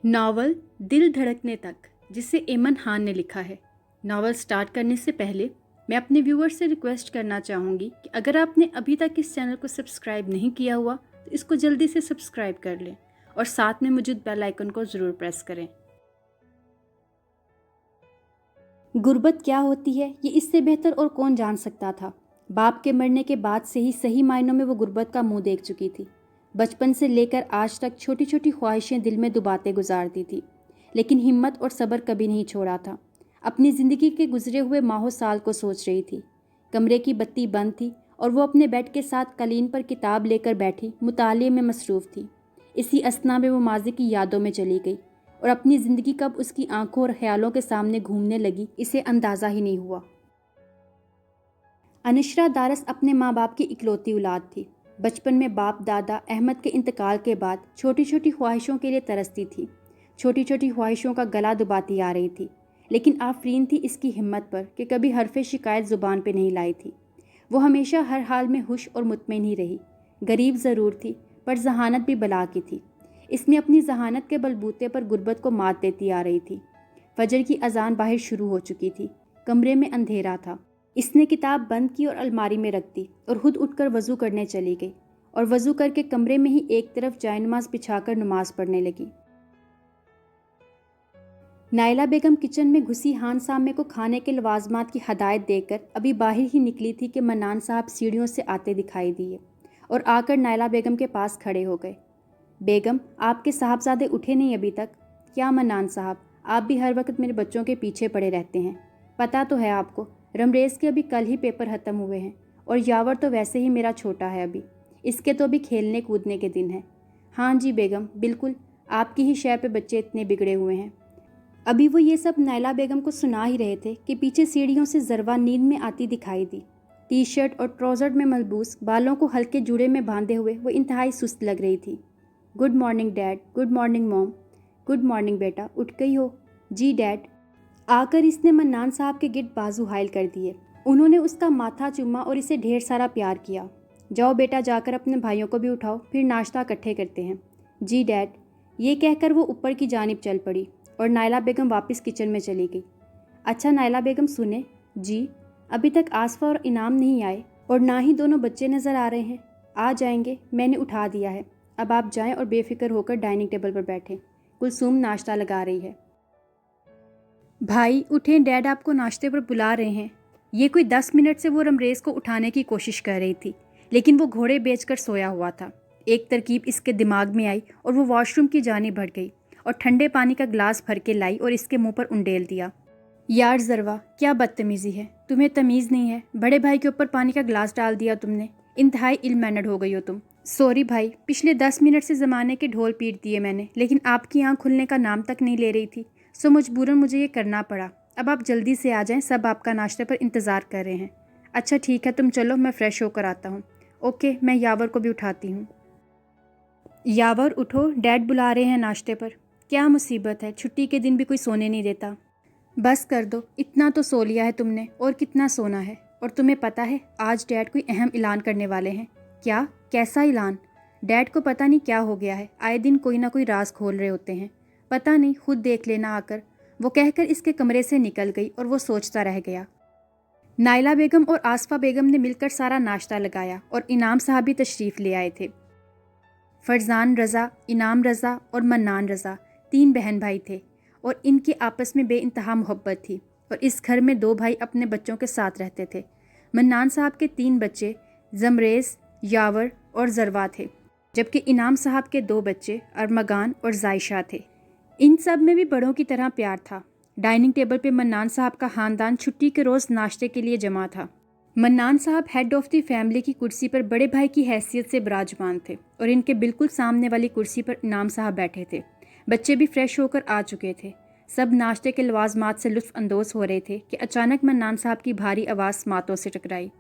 Novel दिल धड़कने तक, जिसे एमन खान ने लिखा है। नावल स्टार्ट करने से पहले मैं अपने व्यूअर्स से रिक्वेस्ट करना चाहूँगी कि अगर आपने अभी तक इस चैनल को सब्सक्राइब नहीं किया हुआ तो इसको जल्दी से सब्सक्राइब कर लें और साथ में मौजूद बेल आइकन को ज़रूर प्रेस करें। गुर्बत क्या होती है ये इससे बेहतर और कौन जान सकता था। बाप के मरने के बाद से ही सही मायनों में वो गुर्बत का मुंह देख चुकी थी। बचपन से लेकर आज तक छोटी छोटी ख्वाहिशें दिल में दुबाते गुजारती थी, लेकिन हिम्मत और सब्र कभी नहीं छोड़ा था। अपनी ज़िंदगी के गुजरे हुए माहों साल को सोच रही थी। कमरे की बत्ती बंद थी और वो अपने बेड के साथ कालीन पर किताब लेकर बैठी मुताले में मसरूफ़ थी। इसी असना में वो माजी की यादों में चली गई और अपनी ज़िंदगी कब उसकी आंखों और ख्यालों के सामने घूमने लगी इसे अंदाज़ा ही नहीं हुआ। अनशरा दारस अपने माँ बाप की इकलौती औलाद थी। बचपन में बाप दादा अहमद के इंतकाल के बाद छोटी छोटी ख्वाहिशों के लिए तरसती थी। छोटी छोटी ख्वाहिशों का गला दबाती आ रही थी, लेकिन आफरीन थी इसकी हिम्मत पर कि कभी हरफ शिकायत ज़ुबान पे नहीं लाई थी। वो हमेशा हर हाल में खुश और मुतमईन ही रही। गरीब ज़रूर थी पर जहानत भी बला की थी। इसने अपनी जहानत के बलबूते पर गुर्बत को मात देती आ रही थी। फजर की अजान बाहर शुरू हो चुकी थी। कमरे में अंधेरा था। इसने किताब बंद की और अलमारी में रख दी और खुद उठकर वज़ू करने चली गई और वज़ू करके कमरे में ही एक तरफ जायनमाज बिछाकर नमाज पढ़ने लगी। नाइला बेगम किचन में घुसी हान सामे को खाने के लवाजमात की हदायत देकर अभी बाहर ही निकली थी कि मन्नान साहब सीढ़ियों से आते दिखाई दिए और आकर नाइला बेगम के पास खड़े हो गए। बेगम, आपके साहबजादे उठे नहीं अभी तक? क्या मन्नान साहब, आप भी हर वक्त मेरे बच्चों के पीछे पड़े रहते हैं। पता तो है आपको, रमरेज़ के अभी कल ही पेपर ख़त्म हुए हैं और यावर तो वैसे ही मेरा छोटा है अभी, इसके तो अभी खेलने कूदने के दिन हैं। हाँ जी बेगम, बिल्कुल आपकी ही शय पे बच्चे इतने बिगड़े हुए हैं। अभी वो ये सब नाइला बेगम को सुना ही रहे थे कि पीछे सीढ़ियों से ज़रवा नींद में आती दिखाई दी। टी शर्ट और ट्राउज़र में मलबूस बालों को हल्के जूड़े में बांधे हुए वो इंतहाई सुस्त लग रही थी। Good morning dad, good morning mom. Good morning बेटा, उठ गई हो? जी डैड। आकर इसने मन्नान साहब के गिर्द बाजू हायल कर दिए। उन्होंने उसका माथा चूमा और इसे ढेर सारा प्यार किया। जाओ बेटा, जाकर अपने भाइयों को भी उठाओ, फिर नाश्ता इकट्ठे करते हैं। जी डैड। ये कहकर वो ऊपर की जानिब चल पड़ी और नाइला बेगम वापस किचन में चली गई। अच्छा नाइला बेगम सुने। जी। अभी तक आसफा और इनाम नहीं आए और ना ही दोनों बच्चे नज़र आ रहे हैं। आ जाएंगे, मैंने उठा दिया है। अब आप जाएं और बेफिक्र होकर डाइनिंग टेबल पर बैठें। कुलसूम नाश्ता लगा रही है। भाई उठें, डैड आपको नाश्ते पर बुला रहे हैं। ये कोई 10 मिनट से वो रमरेज़ को उठाने की कोशिश कर रही थी, लेकिन वो घोड़े बेचकर सोया हुआ था। एक तरकीब इसके दिमाग में आई और वो वॉशरूम की जानिब बढ़ गई और ठंडे पानी का गिलास भर के लाई और इसके मुंह पर उंडेल दिया। यार ज़रवा, क्या बदतमीज़ी है, तुम्हें तमीज़ नहीं है। बड़े भाई के ऊपर पानी का गिलास डाल दिया तुमने। इंतहाई इल मैनर्ड हो गई हो तुम। सॉरी भाई, पिछले 10 मिनट से ज़माने के ढोल पीट दिए मैंने, लेकिन आपकी आँख खुलने का नाम तक नहीं ले रही थी, सो मजबूरन मुझे ये करना पड़ा। अब आप जल्दी से आ जाएं, सब आपका नाश्ते पर इंतज़ार कर रहे हैं। अच्छा ठीक है, तुम चलो, मैं फ़्रेश होकर आता हूँ। ओके, मैं यावर को भी उठाती हूँ। यावर उठो, डैड बुला रहे हैं नाश्ते पर। क्या मुसीबत है, छुट्टी के दिन भी कोई सोने नहीं देता। बस कर दो, इतना तो सो लिया है तुमने, और कितना सोना है। और तुम्हें पता है आज डैड कोई अहम ऐलान करने वाले हैं। क्या? कैसा ऐलान? डैड को पता नहीं क्या हो गया है, आए दिन कोई ना कोई राज खोल रहे होते हैं। पता नहीं, खुद देख लेना आकर। वो कहकर इसके कमरे से निकल गई और वो सोचता रह गया। नाइला बेगम और आसफा बेगम ने मिलकर सारा नाश्ता लगाया और इनाम साहब भी तशरीफ़ ले आए थे। फरजान रज़ा, इनाम रज़ा और मन्नान रज़ा 3 बहन भाई थे और इनकी आपस में बेइंतहा मोहब्बत थी और इस घर में 2 भाई अपने बच्चों के साथ रहते थे। मन्नान साहब के 3 बच्चे जमरेज़, यावर और ज़रवा थे, जबकि इनाम साहब के 2 बच्चे अरमगान और जायशा थे। इन सब में भी बड़ों की तरह प्यार था। डाइनिंग टेबल पे मन्नान साहब का ख़ानदान छुट्टी के रोज़ नाश्ते के लिए जमा था। मन्नान साहब हेड ऑफ़ द फैमिली की कुर्सी पर बड़े भाई की हैसियत से विराजमान थे और इनके बिल्कुल सामने वाली कुर्सी पर इनाम साहब बैठे थे। बच्चे भी फ्रेश होकर आ चुके थे। सब नाश्ते के लवाजमात से लुत्फ़ अंदोज़ हो रहे थे कि अचानक मन्नान साहब की भारी आवाज़ मातों से टकराई।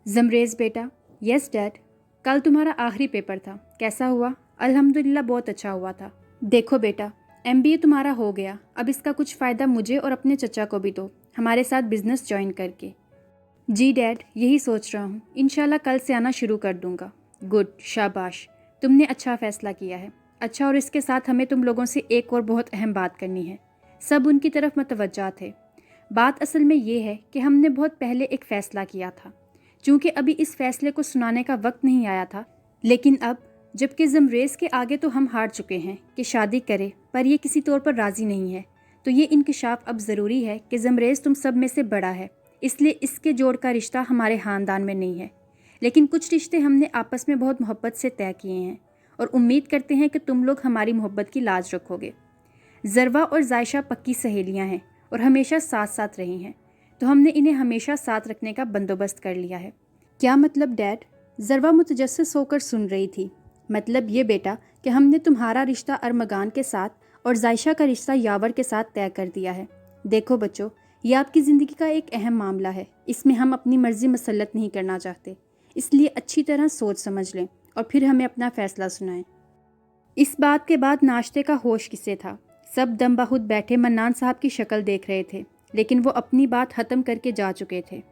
जमरेज़ बेटा। Yes dad. कल तुम्हारा आखिरी पेपर था, कैसा हुआ? अल्हम्दुलिल्लाह बहुत अच्छा हुआ था। देखो बेटा, MBA तुम्हारा हो गया, अब इसका कुछ फ़ायदा मुझे और अपने चचा को भी दो, हमारे साथ बिज़नेस ज्वाइन करके। जी डैड, यही सोच रहा हूँ, इंशाल्लाह कल से आना शुरू कर दूँगा। गुड, शाबाश, तुमने अच्छा फ़ैसला किया है। अच्छा, और इसके साथ हमें तुम लोगों से एक और बहुत अहम बात करनी है। सब उनकी तरफ मतवज्जा थे। बात असल में ये है कि हमने बहुत पहले एक फ़ैसला किया था। चूँकि अभी इस फैसले को सुनाने का वक्त नहीं आया था, लेकिन अब जबकि ज़मरेज़ के आगे तो हम हार चुके हैं कि शादी करे, पर ये किसी तौर पर राज़ी नहीं है, तो ये इंकशाफ अब ज़रूरी है कि ज़मरेज़ तुम सब में से बड़ा है, इसलिए इसके जोड़ का रिश्ता हमारे ख़ानदान में नहीं है। लेकिन कुछ रिश्ते हमने आपस में बहुत मोहब्बत से तय किए हैं और उम्मीद करते हैं कि तुम लोग हमारी मोहब्बत की लाज रखोगे। ज़रवा और जायशा पक्की सहेलियां हैं और हमेशा साथ साथ रही हैं, तो हमने इन्हें हमेशा साथ रखने का बंदोबस्त कर लिया है। क्या मतलब डैड? ज़रवा मुतजस्सिस होकर सुन रही थी। मतलब ये बेटा कि हमने तुम्हारा रिश्ता अरमगान के साथ और जायशा का रिश्ता यावर के साथ तय कर दिया है। देखो बच्चों, ये आपकी ज़िंदगी का एक अहम मामला है, इसमें हम अपनी मर्ज़ी मसलत नहीं करना चाहते, इसलिए अच्छी तरह सोच समझ लें और फिर हमें अपना फ़ैसला सुनाएं। इस बात के बाद नाश्ते का होश किसे था। सब दम बहुद बैठे मन्नान साहब की शक्ल देख रहे थे, लेकिन वो अपनी बात ख़त्म करके जा चुके थे।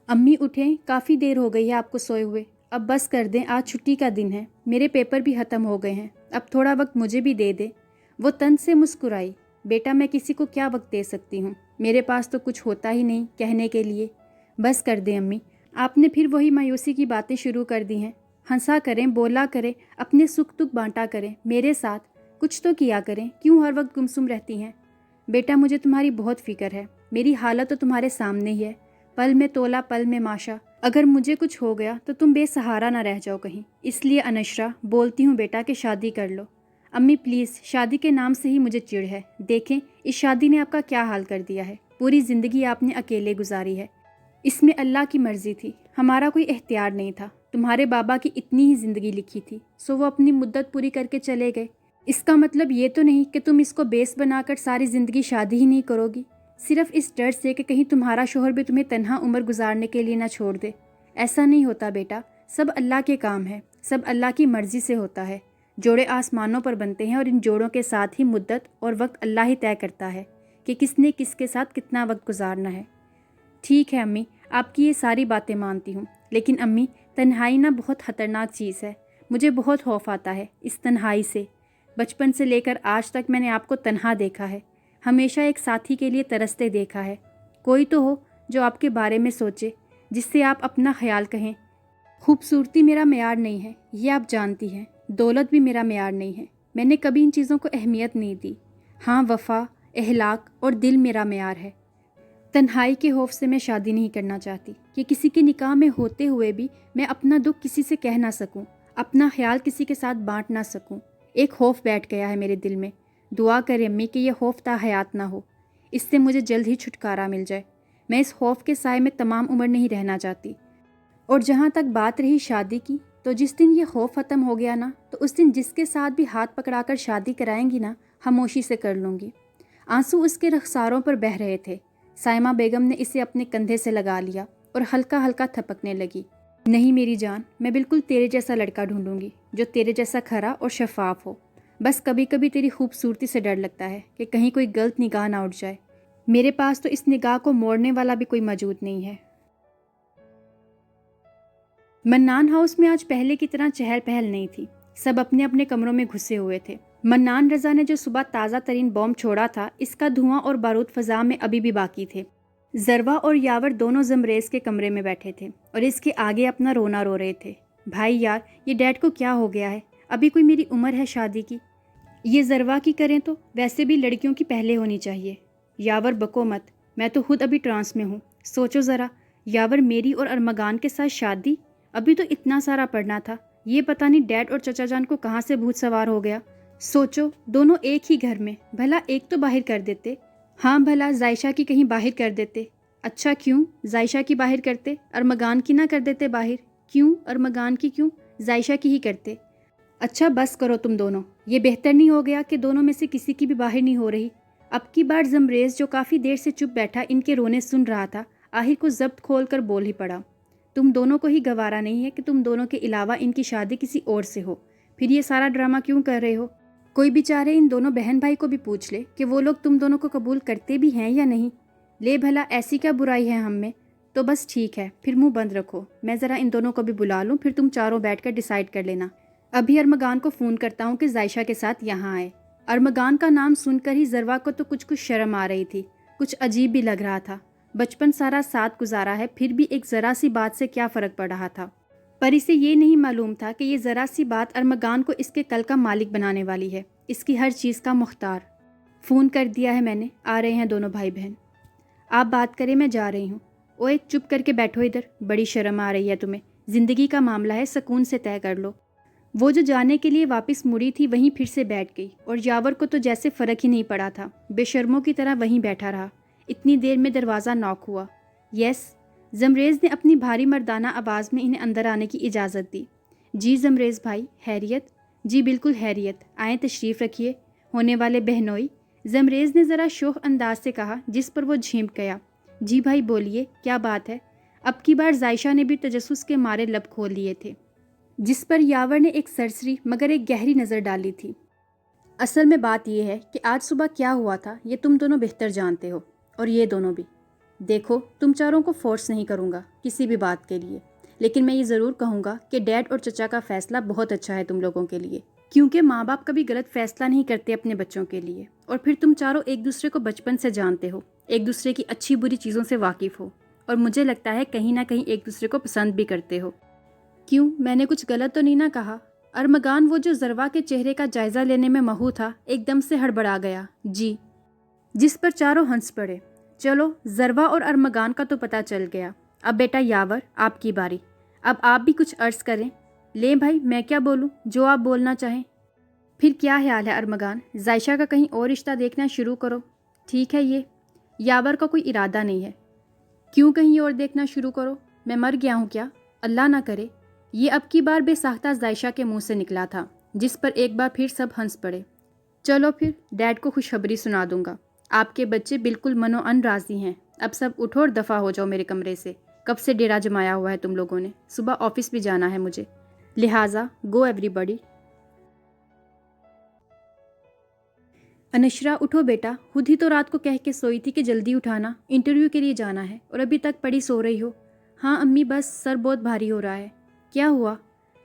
अम्मी उठें, काफ़ी देर हो गई है आपको सोए हुए, अब बस कर दें, आज छुट्टी का दिन है, मेरे पेपर भी ख़त्म हो गए हैं, अब थोड़ा वक्त मुझे भी दे दे। वो तन से मुस्कुराई। बेटा, मैं किसी को क्या वक्त दे सकती हूँ, मेरे पास तो कुछ होता ही नहीं कहने के लिए। बस कर दें अम्मी, आपने फिर वही मायूसी की बातें शुरू कर दी हैं। हंसा करें, बोला करें, अपने सुख दुख बांटा करें, मेरे साथ कुछ तो किया करें, क्यों हर वक्त गुमसुम रहती हैं। बेटा, मुझे तुम्हारी बहुत फ़िक्र है, मेरी हालत तो तुम्हारे सामने ही है, पल में तोला पल में माशा। अगर मुझे कुछ हो गया तो तुम बेसहारा ना रह जाओ कहीं, इसलिए अनशरा बोलती हूँ बेटा कि शादी कर लो। अम्मी प्लीज़, शादी के नाम से ही मुझे चिढ़ है। देखें, इस शादी ने आपका क्या हाल कर दिया है, पूरी ज़िंदगी आपने अकेले गुजारी है। इसमें अल्लाह की मर्ज़ी थी, हमारा कोई इख्तियार नहीं था। तुम्हारे बाबा की इतनी ही ज़िंदगी लिखी थी, सो वो अपनी मुद्दत पूरी करके चले गए। इसका मतलब ये तो नहीं कि तुम इसको बेस बनाकर सारी ज़िंदगी शादी ही नहीं करोगी, सिर्फ इस डर से कि कहीं तुम्हारा शोहर भी तुम्हें तन्हा उम्र गुजारने के लिए ना छोड़ दे। ऐसा नहीं होता बेटा, सब अल्लाह के काम है, सब अल्लाह की मर्ज़ी से होता है। जोड़े आसमानों पर बनते हैं और इन जोड़ों के साथ ही मुद्दत और वक्त अल्लाह ही तय करता है कि किसने किसके साथ कितना वक्त गुजारना है। ठीक है अम्मी, आपकी ये सारी बातें मानती हूँ, लेकिन अम्मी, तन्हाई ना बहुत ख़तरनाक चीज़ है। मुझे बहुत खौफ आता है इस तन्हाई से। बचपन से लेकर आज तक मैंने आपको तन्हा देखा है, हमेशा एक साथी के लिए तरसते देखा है। कोई तो हो जो आपके बारे में सोचे, जिससे आप अपना ख्याल कहें। खूबसूरती मेरा मेयार नहीं है, ये आप जानती हैं। दौलत भी मेरा मेयार नहीं है, मैंने कभी इन चीज़ों को अहमियत नहीं दी। हाँ, वफ़ा, अहलाक और दिल मेरा मेयार है। तन्हाई के खौफ से मैं शादी नहीं करना चाहती कि किसी के निकाह में होते हुए भी मैं अपना दुख किसी से कह ना सकूं, अपना ख्याल किसी के साथ बांट ना सकूं। एक खौफ बैठ गया है मेरे दिल में। दुआ करें अम्मी कि यह खौफ ता हयात ना हो, इससे मुझे जल्द ही छुटकारा मिल जाए। मैं इस खौफ के साए में तमाम उम्र नहीं रहना चाहती। और जहाँ तक बात रही शादी की, तो जिस दिन ये खौफ ख़त्म हो गया ना, तो उस दिन जिसके साथ भी हाथ पकड़ाकर शादी कराएंगी ना, खामोशी से कर लूँगी। आंसू उसके रखसारों पर बह रहे थे। साइमा बेगम ने इसे अपने कंधे से लगा लिया और हल्का हल्का थपकने लगी। नहीं मेरी जान, मैं बिल्कुल तेरे जैसा लड़का ढूंढूंगी, जो तेरे जैसा खरा और शफाफ हो। बस कभी कभी तेरी खूबसूरती से डर लगता है कि कहीं कोई गलत निगाह ना उठ जाए। मेरे पास तो इस निगाह को मोड़ने वाला भी कोई मौजूद नहीं है। मन्नान हाउस में आज पहले की तरह चहल पहल नहीं थी। सब अपने अपने कमरों में घुसे हुए थे। मन्नान रज़ा ने जो सुबह ताज़ा तरीन बॉम्ब छोड़ा था, इसका धुआं और बारूद फ़ज़ा में अभी भी बाकी थे। ज़रवा और यावर दोनों ज़मरेज़ के कमरे में बैठे थे और इसके आगे अपना रोना रो रहे थे। भाई यार, ये डैड को क्या हो गया है? अभी कोई मेरी उम्र है शादी की? ये ज़रवा की करें तो वैसे भी लड़कियों की पहले होनी चाहिए। यावर बको मत, मैं तो खुद अभी ट्रांस में हूँ। सोचो ज़रा, यावर मेरी और अरमगान के साथ शादी? अभी तो इतना सारा पढ़ना था, ये पता नहीं डैड और चचा जान को कहाँ से भूत सवार हो गया। सोचो, दोनों एक ही घर में, भला एक तो बाहर कर देते। हाँ, भला जायशा की कहीं बाहर कर देते। अच्छा, क्यों जायशा की बाहर करते, अरमगान की ना कर देते बाहर? क्यों अरमगान की, क्यों जायशा की ही करते? अच्छा बस करो तुम दोनों, ये बेहतर नहीं हो गया कि दोनों में से किसी की भी बाहर नहीं हो रही? अब की बार ज़मरेज़ जो काफ़ी देर से चुप बैठा इनके रोने सुन रहा था, आखिर को ज़ब्त खोल कर बोल ही पड़ा। तुम दोनों को ही गवारा नहीं है कि तुम दोनों के अलावा इनकी शादी किसी और से हो? फिर ये सारा ड्रामा क्यों कर रहे हो? कोई बेचारे इन दोनों बहन भाई को भी पूछ ले कि वो लोग तुम दोनों को कबूल करते भी हैं या नहीं। ले भला, ऐसी क्या बुराई है हम में? तो बस ठीक है, फिर मुंह बंद रखो, मैं ज़रा इन दोनों को भी बुला लूँ, फिर तुम चारों बैठकर डिसाइड कर लेना। अभी अरमगान को फ़ोन करता हूँ कि जायशा के साथ यहाँ आए। अरमगान का नाम सुनकर ही ज़रवा को तो कुछ शर्म आ रही थी, कुछ अजीब भी लग रहा था। बचपन सारा साथ गुजारा है, फिर भी एक ज़रा सी बात से क्या फ़र्क पड़ रहा था। पर इसे ये नहीं मालूम था कि ये ज़रा सी बात अरमगान को इसके कल का मालिक बनाने वाली है, इसकी हर चीज़ का मुख्तार। फ़ोन कर दिया है मैंने, आ रहे हैं दोनों भाई बहन। आप बात करें, मैं जा रही हूँ। ओए चुप करके बैठो इधर, बड़ी शर्म आ रही है तुम्हें, ज़िंदगी का मामला है, सुकून से तय कर लो। वो जो जाने के लिए वापस मुड़ी थी वहीं फिर से बैठ गई, और यावर को तो जैसे फ़र्क ही नहीं पड़ा था, बेशर्मों की तरह वहीं बैठा रहा। इतनी देर में दरवाज़ा नॉक हुआ। यस, जमरेज़ ने अपनी भारी मर्दाना आवाज़ में इन्हें अंदर आने की इजाज़त दी। जी जमरेज़ भाई, हैरियत? जी बिल्कुल हैरियत, आएँ तशरीफ़ रखिए। होने वाले बहनोई, जमरेज़ ने ज़रा शोख अंदाज से कहा, जिस पर वो झेंप गया। जी भाई बोलिए, क्या बात है? अब की बार जायशा ने भी तजस्सुस के मारे लब खोल लिए थे, जिस पर यावर ने एक सरसरी मगर एक गहरी नज़र डाली थी। असल में बात यह है कि आज सुबह क्या हुआ था ये तुम दोनों बेहतर जानते हो, और ये दोनों भी। देखो, तुम चारों को फोर्स नहीं करूँगा किसी भी बात के लिए, लेकिन मैं ये ज़रूर कहूँगा कि डैड और चचा का फ़ैसला बहुत अच्छा है तुम लोगों के लिए, क्योंकि माँ बाप कभी गलत फ़ैसला नहीं करते अपने बच्चों के लिए। और फिर तुम चारों एक दूसरे को बचपन से जानते हो, एक दूसरे की अच्छी बुरी चीज़ों से वाकिफ़ हो, और मुझे लगता है कहीं ना कहीं एक दूसरे को पसंद भी करते हो। क्यों, मैंने कुछ गलत तो नहीं ना कहा? अरमगान, वो जो ज़रवा के चेहरे का जायज़ा लेने में महू था, एकदम से हड़बड़ा गया। जी। जिस पर चारों हंस पड़े। चलो, ज़रवा और अरमगान का तो पता चल गया। अब बेटा यावर, आपकी बारी। अब आप भी कुछ अर्ज़ करें। ले भाई, मैं क्या बोलूँ, जो आप बोलना चाहें। फिर क्या ख्याल है अरमगान, जायशा का कहीं और रिश्ता देखना शुरू करो। ठीक है ये, यावर का कोई इरादा नहीं है। क्यों कहीं और देखना शुरू करो? मैं मर गया हूँ क्या? अल्लाह ना करे। ये अब की बार बेसाख्ता जायशा के मुंह से निकला था, जिस पर एक बार फिर सब हंस पड़े। चलो फिर, डैड को खुशखबरी सुना दूंगा। आपके बच्चे बिल्कुल मनो-अन राज़ी हैं। अब सब उठो और दफ़ा हो जाओ मेरे कमरे से। कब से डेरा जमाया हुआ है तुम लोगों ने, सुबह ऑफिस भी जाना है मुझे, लिहाजा गो एवरीबॉडी। अनशरा, उठो बेटा, खुद ही तो रात को कह के सोई थी कि जल्दी उठाना, इंटरव्यू के लिए जाना है, और अभी तक पड़ी सो रही हो। हाँ अम्मी, बस सर बहुत भारी हो रहा है। क्या हुआ?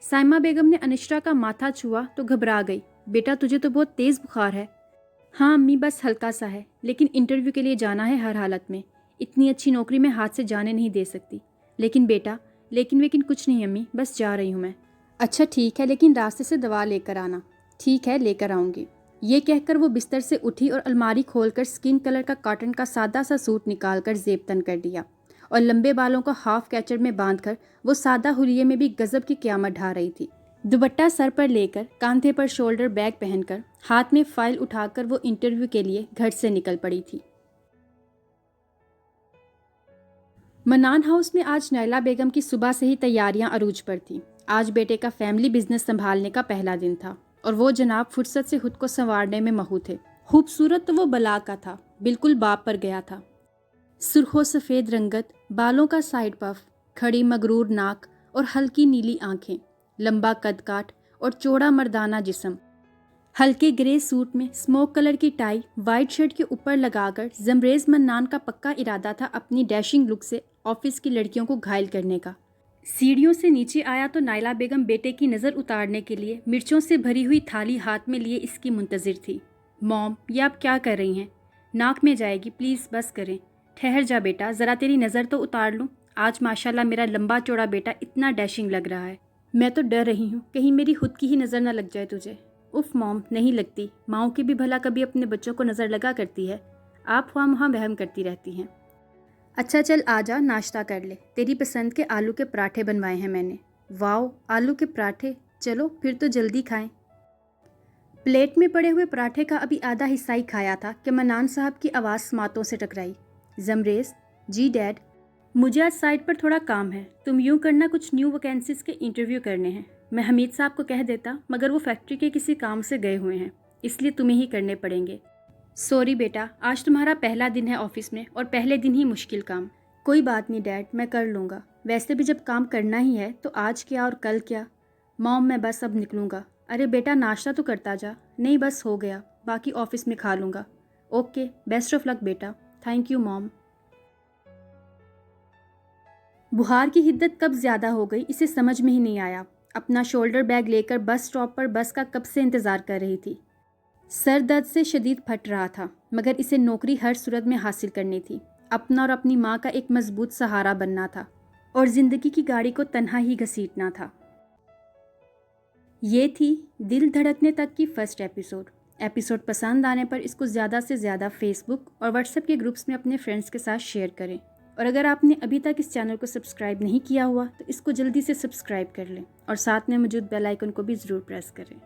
साइमा बेगम ने अनशरा का माथा छुआ तो घबरा गई। बेटा तुझे तो बहुत तेज़ बुखार है। हाँ अम्मी, बस हल्का सा है, लेकिन इंटरव्यू के लिए जाना है हर हालत में। इतनी अच्छी नौकरी में हाथ से जाने नहीं दे सकती। लेकिन बेटा, लेकिन कुछ नहीं अम्मी, बस जा रही हूँ मैं। अच्छा ठीक है, लेकिन रास्ते से दवा लेकर आना। ठीक है, लेकर आऊँगी। ये कहकर वो बिस्तर से उठी और अलमारी खोलकर स्किन कलर का कॉटन का सादा सा सूट निकालकर जेब तन कर दिया, और लंबे बालों को हाफ कैचर में बांधकर वो सादा हुलिये में भी गजब की क़यामत ढा रही थी। दुपट्टा सर पर लेकर, कांधे पर शोल्डर बैग पहनकर, हाथ में फाइल उठाकर वो इंटरव्यू के लिए घर से निकल पड़ी थी। मनान हाउस में आज नायला बेगम की सुबह से ही तैयारियां अरूज पर थीं। आज बेटे का फैमिली बिजनेस संभालने का पहला दिन था, और वो जनाब फुर्सत से खुद को संवारने में महू थे। खूबसूरत तो वो बला का था, बिल्कुल बाप पर गया था। सुर्खो सफ़ेद रंगत, बालों का साइड पफ, खड़ी मगरूर नाक और हल्की नीली आंखें, लंबा कद काट और चौड़ा मर्दाना जिस्म। हल्के ग्रे सूट में स्मोक कलर की टाई वाइट शर्ट के ऊपर लगाकर जमरेज़ मन्नान का पक्का इरादा था अपनी डैशिंग लुक से ऑफिस की लड़कियों को घायल करने का। सीढ़ियों से नीचे आया तो नायला बेगम बेटे की नज़र उतारने के लिए मिर्चों से भरी हुई थाली हाथ में लिए इसकी मुंतज़िर थी। मॉम, ये आप क्या कर रही हैं? नाक में जाएगी, प्लीज़ बस करें। ठहर जा बेटा, ज़रा तेरी नज़र तो उतार लूँ। आज माशाल्लाह मेरा लंबा चौड़ा बेटा इतना डैशिंग लग रहा है। मैं तो डर रही हूँ कहीं मेरी खुद की ही नज़र ना लग जाए तुझे। उफ मॉम, नहीं लगती। माँओं की भी भला कभी अपने बच्चों को नज़र लगा करती है। आप वहाँ वहम करती रहती हैं। अच्छा चल आजा, नाश्ता कर ले। तेरी पसंद के आलू के पराठे बनवाए हैं मैंने। वाओ, आलू के पराठे, चलो फिर तो जल्दी खाएं। प्लेट में पड़े हुए पराठे का अभी आधा हिस्सा ही खाया था कि मनान साहब की आवाज़ समातों से टकराई। जमरेज़, जी डैड, मुझे आज साइट पर थोड़ा काम है। तुम यूँ करना, कुछ न्यू वैकेंसीज़ के इंटरव्यू करने हैं। मैं हमीद साहब को कह देता, मगर वो फैक्ट्री के किसी काम से गए हुए हैं, इसलिए तुम्हें ही करने पड़ेंगे। सॉरी बेटा, आज तुम्हारा पहला दिन है ऑफिस में, और पहले दिन ही मुश्किल काम। कोई बात नहीं डैड, मैं कर लूँगा। वैसे भी जब काम करना ही है तो आज क्या और कल क्या। मॉम, मैं बस अब निकलूँगा। अरे बेटा, नाश्ता तो करता जा। नहीं बस हो गया, बाकी ऑफिस में खा लूँगा। ओके, बेस्ट ऑफ लक बेटा। Thank you mom. بخار کی حدت کب زیادہ ہو گئی اسے سمجھ میں ہی نہیں آیا۔ اپنا شولڈر بیگ لے کر بس اسٹاپ پر بس کا کب سے انتظار کر رہی تھی۔ سر درد سے شدید پھٹ رہا تھا، مگر اسے نوکری ہر صورت میں حاصل کرنی تھی۔ اپنا اور اپنی ماں کا ایک مضبوط سہارا بننا تھا اور زندگی کی گاڑی کو تنہا ہی گھسیٹنا تھا۔ یہ تھی دل دھڑکنے تک کی فرسٹ ایپیسوڈ پسند آنے پر اس کو زیادہ سے زیادہ فیس بک اور واٹس ایپ کے گروپس میں اپنے فرینڈس کے ساتھ شیئر کریں، اور اگر آپ نے ابھی تک اس چینل کو سبسکرائب نہیں کیا ہوا تو اس کو جلدی سے سبسکرائب کر لیں اور ساتھ میں موجود بیل آئیکن کو بھی ضرور پریس کریں۔